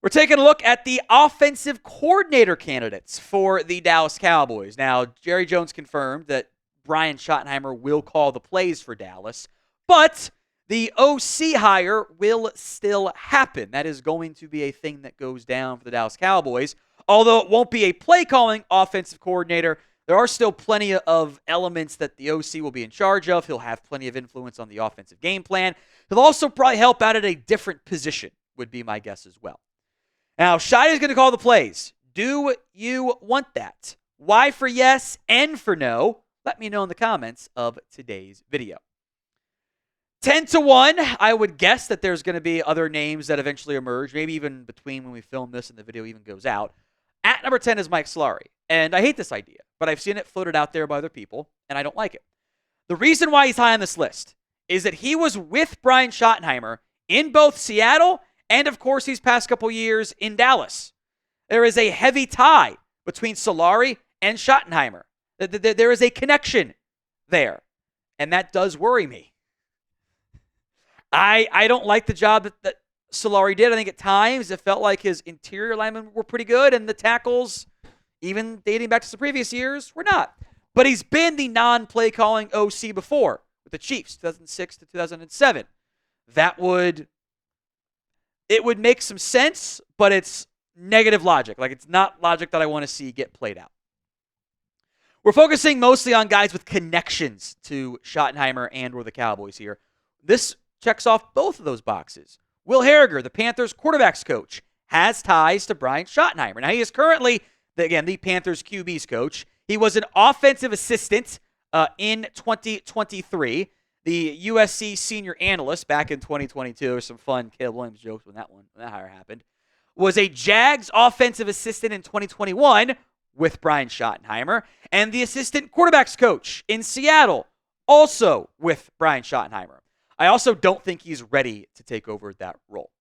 We're taking a look at the offensive coordinator candidates for the Dallas Cowboys. Now, Jerry Jones confirmed that Brian Schottenheimer will call the plays for Dallas, but the OC hire will still happen. That is going to be a thing that goes down for the Dallas Cowboys. Although it won't be a play-calling offensive coordinator, there are still plenty of elements that the OC will be in charge of. He'll have plenty of influence on the offensive game plan. He'll also probably help out at a different position, would be my guess as well. Now, Schotty is going to call the plays. Do you want that? Y for yes, N for no. Let me know in the comments of today's video. 10-1, I would guess that there's going to be other names that eventually emerge, maybe even between when we film this and the video even goes out. At number 10 is Mike Solari, and I hate this idea, but I've seen it floated out there by other people, and I don't like it. The reason why he's high on this list is that he was with Brian Schottenheimer in both Seattle and, of course, these past couple years in Dallas. There is a heavy tie between Solari and Schottenheimer. There is a connection there, and that does worry me. I don't like the job that Solari did. I think at times it felt like his interior linemen were pretty good, and the tackles, even dating back to the previous years, were not. But he's been the non-play calling OC before with the Chiefs, 2006 to 2007. It would make some sense, but it's negative logic. Like, it's not logic that I want to see get played out. We're focusing mostly on guys with connections to Schottenheimer and or the Cowboys here. This checks off both of those boxes. Will Harriger, the Panthers quarterbacks coach, has ties to Brian Schottenheimer. Now, he is currently, the Panthers QB's coach. He was an offensive assistant in 2023. The USC senior analyst back in 2022, there's some fun Caleb Williams jokes when that hire happened, was a Jags offensive assistant in 2021 with Brian Schottenheimer, and the assistant quarterbacks coach in Seattle, also with Brian Schottenheimer. I also don't think he's ready to take over that role.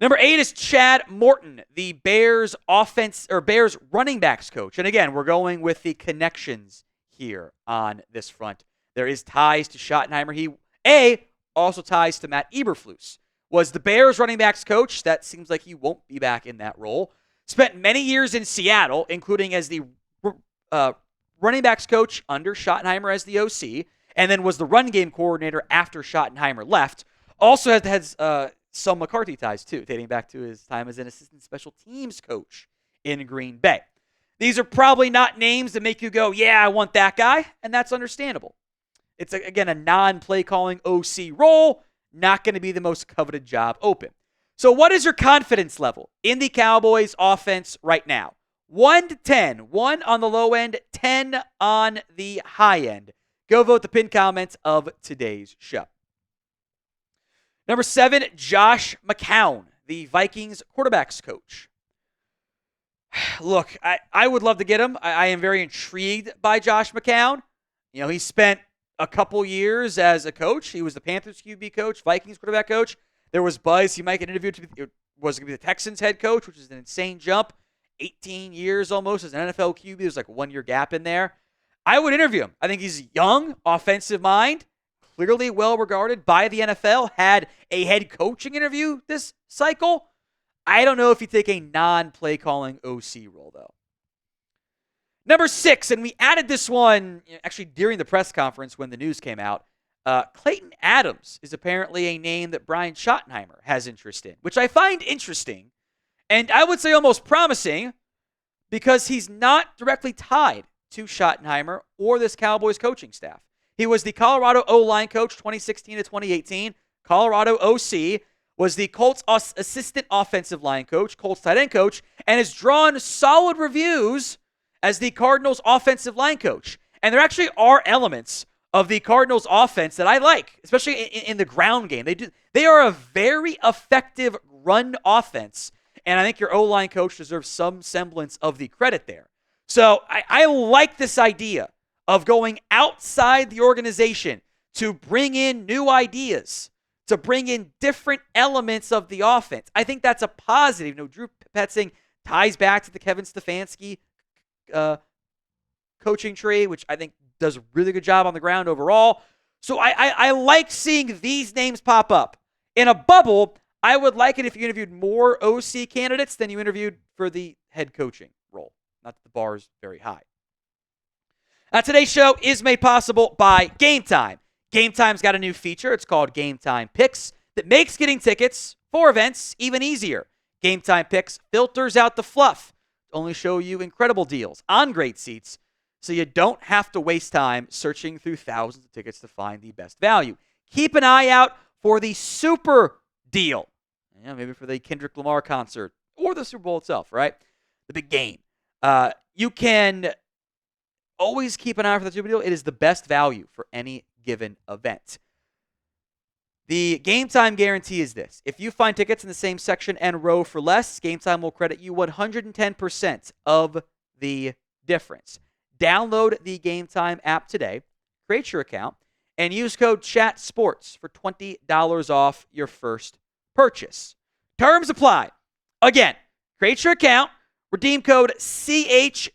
Number 8 is Chad Morton, the Bears running backs coach. And again, we're going with the connections here on this front. There is ties to Schottenheimer. He, also ties to Matt Eberflus. Was the Bears running backs coach. That seems like he won't be back in that role. Spent many years in Seattle, including as the running backs coach under Schottenheimer as the OC, and then was the run game coordinator after Schottenheimer left. Also has some McCarthy ties, too, dating back to his time as an assistant special teams coach in Green Bay. These are probably not names that make you go, yeah, I want that guy, and that's understandable. It's, again, a non-play calling OC role, not going to be the most coveted job open. So what is your confidence level in the Cowboys offense right now? 1 to 10. 1 on the low end, 10 on the high end. Go vote the pinned comments of today's show. Number 7, Josh McCown, the Vikings quarterbacks coach. Look, I would love to get him. I am very intrigued by Josh McCown. You know, he spent a couple years as a coach. He was the Panthers QB coach, Vikings quarterback coach. There was buzz he might get interviewed. Was going to be the Texans head coach, which is an insane jump. 18 years almost as an NFL QB. There's like a 1-year gap in there. I would interview him. I think he's young, offensive mind, clearly well regarded by the NFL. Had a head coaching interview this cycle. I don't know if he'd take a non-play calling OC role, though. Number 6, and we added this one actually during the press conference when the news came out. Clayton Adams is apparently a name that Brian Schottenheimer has interest in, which I find interesting, and I would say almost promising, because he's not directly tied to Schottenheimer or this Cowboys coaching staff. He was the Colorado O-line coach 2016 to 2018, Colorado OC, was the Colts assistant offensive line coach, Colts tight end coach, and has drawn solid reviews as the Cardinals offensive line coach. And there actually are elements of the Cardinals offense that I like, especially in the ground game. They are a very effective run offense, and I think your O-line coach deserves some semblance of the credit there. So I like this idea of going outside the organization to bring in new ideas, to bring in different elements of the offense. I think that's a positive. You know, Drew Petzing ties back to the Kevin Stefanski coaching tree, which I think does a really good job on the ground overall. So I like seeing these names pop up. In a bubble, I would like it if you interviewed more OC candidates than you interviewed for the head coaching role. Not that the bar is very high. Today's show is made possible by Game Time. Game Time's got a new feature. It's called Game Time Picks that makes getting tickets for events even easier. Game Time Picks filters out the fluff to only show you incredible deals on great seats so you don't have to waste time searching through thousands of tickets to find the best value. Keep an eye out for the super deal. Maybe for the Kendrick Lamar concert or the Super Bowl itself, right? The big game. You can always keep an eye out for the super deal. It is the best value for any given event. The Game Time guarantee is this. If you find tickets in the same section and row for less, Game Time will credit you 110% of the difference. Download the Game Time app today, create your account, and use code CHATSPORTS for $20 off your first purchase. Terms apply. Again, create your account, redeem code CHATSPORTS,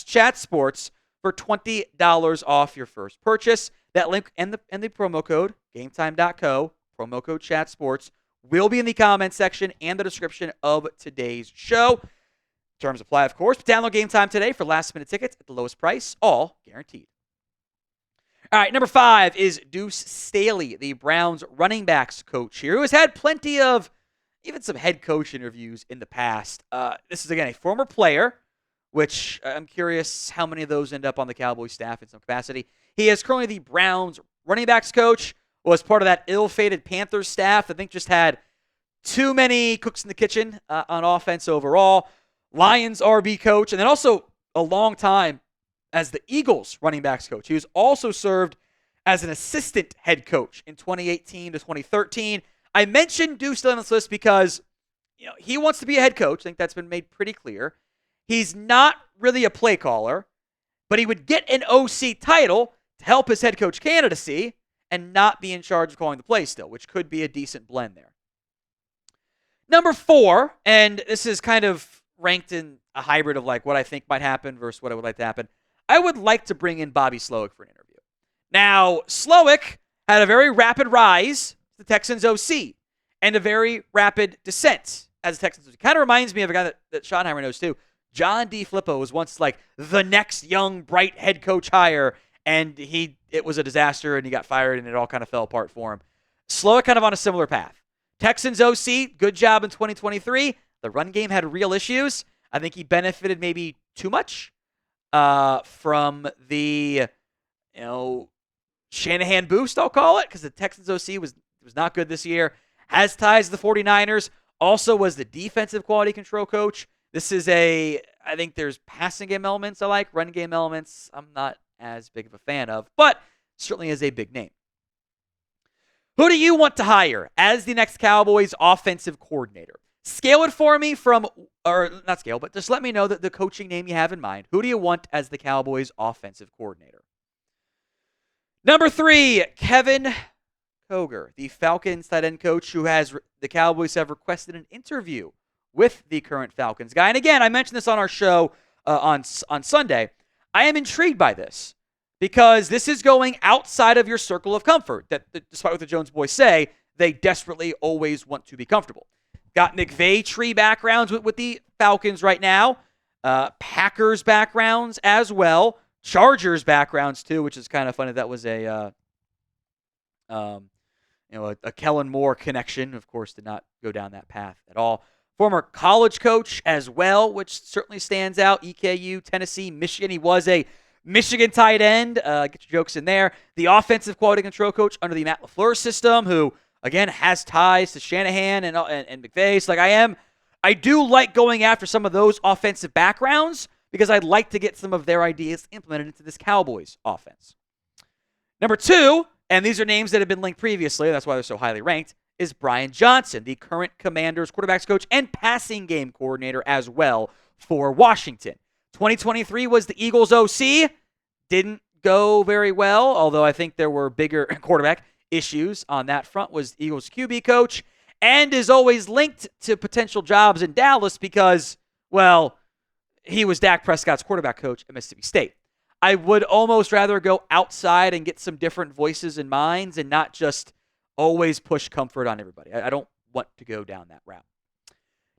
CHATSPORTS, for $20 off your first purchase. That link and the promo code, gametime.co, promo code CHATSPORTS, will be in the comment section and the description of today's show. Terms apply, of course. But download Game Time today for last-minute tickets at the lowest price, all guaranteed. All right, number 5 is Duce Staley, the Browns running backs coach here, who has had plenty of even some head coach interviews in the past. This is, again, a former player, which I'm curious how many of those end up on the Cowboys staff in some capacity. He is currently the Browns running backs coach, was part of that ill-fated Panthers staff. I think just had too many cooks in the kitchen on offense overall. Lions RB coach, and then also a long time as the Eagles running backs coach. He was also served as an assistant head coach in 2018 to 2013. I mentioned Duce Staley on this list because he wants to be a head coach. I think that's been made pretty clear. He's not really a play caller, but he would get an OC title to help his head coach candidacy and not be in charge of calling the plays still, which could be a decent blend there. Number 4, and this is kind of ranked in a hybrid of like what I think might happen versus what I would like to happen. I would like to bring in Bobby Slowick for an interview. Now, Slowick had a very rapid rise to the Texans OC and a very rapid descent as a Texans OC. Kind of reminds me of a guy that Schottenheimer knows too. John D. Filippo was once like the next young, bright head coach hire, and it was a disaster, and he got fired, and it all kind of fell apart for him. Slowick kind of on a similar path. Texans OC, good job in 2023. The run game had real issues. I think he benefited maybe too much from the Shanahan boost, I'll call it, because the Texans OC was not good this year. Has ties to the 49ers. Also was the defensive quality control coach. This is I think there's passing game elements I like. Run game elements I'm not as big of a fan of, but certainly is a big name. Who do you want to hire as the next Cowboys offensive coordinator? Scale it for me or not scale, but just let me know the coaching name you have in mind. Who do you want as the Cowboys offensive coordinator? Number 3, Kevin Koger, the Falcons tight end coach who the Cowboys have requested an interview with the current Falcons guy. And again, I mentioned this on our show on Sunday. I am intrigued by this because this is going outside of your circle of comfort that despite what the Jones boys say, they desperately always want to be comfortable. Got McVay tree backgrounds with the Falcons right now. Packers backgrounds as well. Chargers backgrounds too, which is kind of funny. That was a Kellen Moore connection. Of course, did not go down that path at all. Former college coach as well, which certainly stands out. EKU, Tennessee, Michigan. He was a Michigan tight end. Get your jokes in there. The offensive quality control coach under the Matt LaFleur system, who again has ties to Shanahan and McVay. So I do like going after some of those offensive backgrounds because I'd like to get some of their ideas implemented into this Cowboys offense. Number 2, and these are names that have been linked previously, that's why they're so highly ranked, is Brian Johnson, the current Commanders quarterbacks coach and passing game coordinator as well for Washington. 2023 was the Eagles OC. Didn't go very well, although I think there were bigger quarterback issues on that front. Was Eagles QB coach and is always linked to potential jobs in Dallas because, well, he was Dak Prescott's quarterback coach at Mississippi State. I would almost rather go outside and get some different voices and minds and not just always push comfort on everybody. I don't want to go down that route.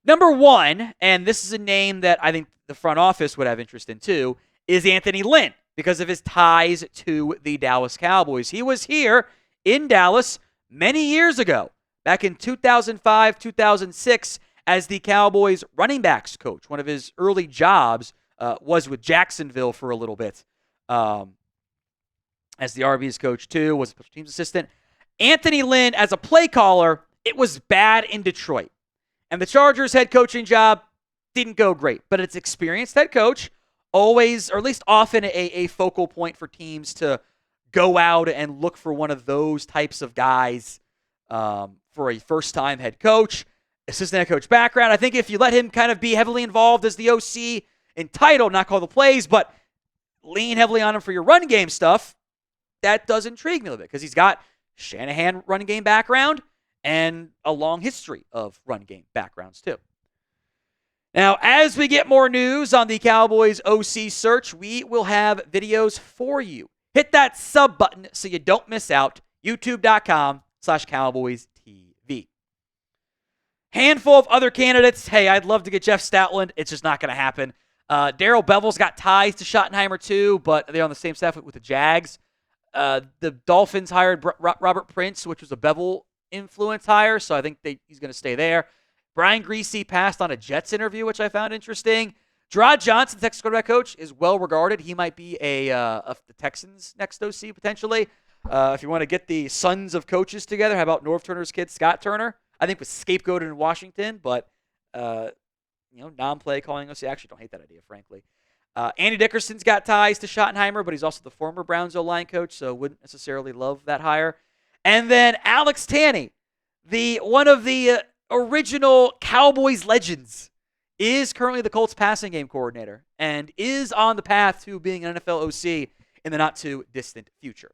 Number 1, and this is a name that I think the front office would have interest in too, is Anthony Lynn because of his ties to the Dallas Cowboys. He was here in Dallas many years ago, back in 2005, 2006, as the Cowboys running backs coach. One of his early jobs was with Jacksonville for a little bit as the RB's coach too, was a special teams assistant. Anthony Lynn, as a play caller, it was bad in Detroit. And the Chargers head coaching job didn't go great, but it's experienced head coach, always, or at least often, a focal point for teams to go out and look for one of those types of guys for a first-time head coach, assistant head coach background. I think if you let him kind of be heavily involved as the OC in title, not call the plays, but lean heavily on him for your run game stuff, that does intrigue me a little bit because he's got Shanahan run game background and a long history of run game backgrounds too. Now, as we get more news on the Cowboys OC search, we will have videos for you. Hit that sub button so you don't miss out. YouTube.com/CowboysTV. Handful of other candidates. Hey, I'd love to get Jeff Stoutland. It's just not going to happen. Darrell Bevell's got ties to Schottenheimer too, but they're on the same staff with the Jags. The Dolphins hired Robert Prince, which was a Bevel influence hire, so I think he's going to stay there. Brian Griese passed on a Jets interview, which I found interesting. Gerard Johnson, Texas quarterback coach, is well regarded. He might be the Texans' next OC potentially. If you want to get the sons of coaches together, how about Norv Turner's kid, Scott Turner? I think was scapegoated in Washington, but non-play calling OC. I actually don't hate that idea, frankly. Andy Dickerson's got ties to Schottenheimer, but he's also the former Browns O-line coach, so wouldn't necessarily love that hire. And then Alex Tanney, one of the original Cowboys legends, is currently the Colts passing game coordinator and is on the path to being an NFL OC in the not-too-distant future.